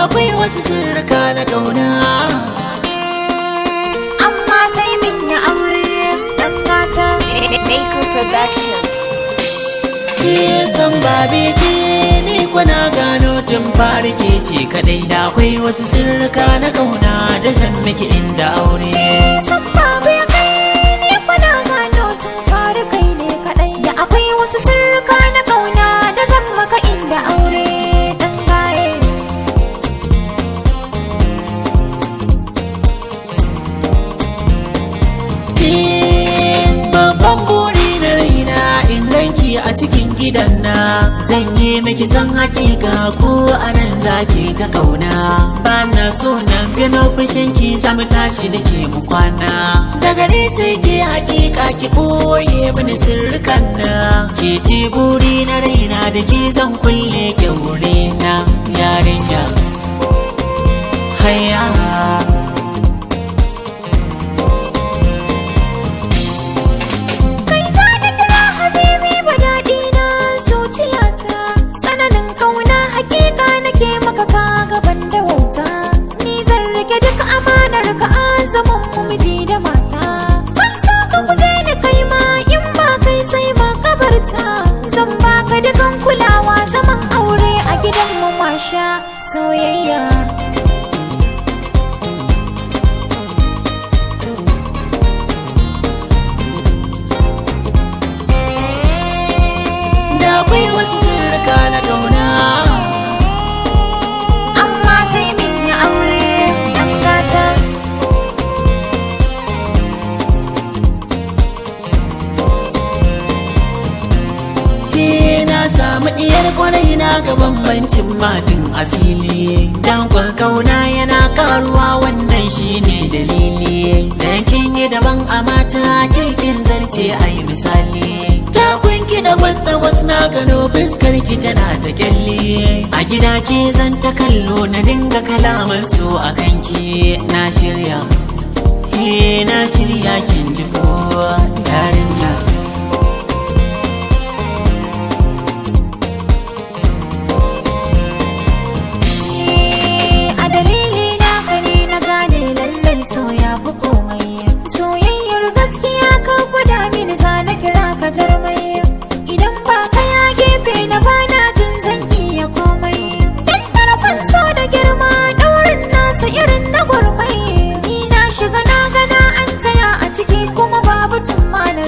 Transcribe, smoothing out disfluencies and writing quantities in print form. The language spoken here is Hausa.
akwai wasu sirrika na kauna, amma sai min ya aure dan gata. Maker Productions. san babe ke ni kwana gano tun fari ke ce kadai, da akwai wasu sirrika na kauna da zan miki inda aure. San babu ya kai ni kwana gano tun fari kai ne kadai, da akwai wasu sirrika na kauna da zan maka inda aure dan gaye. Babban buri na raina in ganki a cikin gidan na, zan yi miki san hakika ko anan zaki ga kauna. Ba na so na gano fushinki zamu tashi da ke mu kwana, daga ni sai ke hakika ki boye mini sirrikan na. Ke ce buri na raina da ke zan kulle kyaure na yarinya haya. Zaman mu miji da mata, ban so ka guje ni kai ma, in ba kai sai ma kabarta. Zan baka dukan kulawa, zaman aure a gidan mu masha soyayya. Da akwai wasu sirrika na kauna, amma sai min ya aure dan gata. samu diyar kwarai na ga bambancin matin a fili, dankon kauna yana karuwa wannan shine dalili. Dan kin yi daban a mata kirkin zarce a yi misali, takunki da gwas na gano fuskar ki tana ta kyalli. A gida ke zan ta kallo na dinga kalaman so a kanki, na shirya kin ji ko yarinya. So ya fi komai, soyayyar gaskiya ka gwada mini za na kira ka jarmai. Idan ba ka ya gefe na bana jin zan iya komai, dan farkon so da girma daurin nasa irin na gurmai. Ni na shiga na gana an taya a ciki kuma babu tun ma na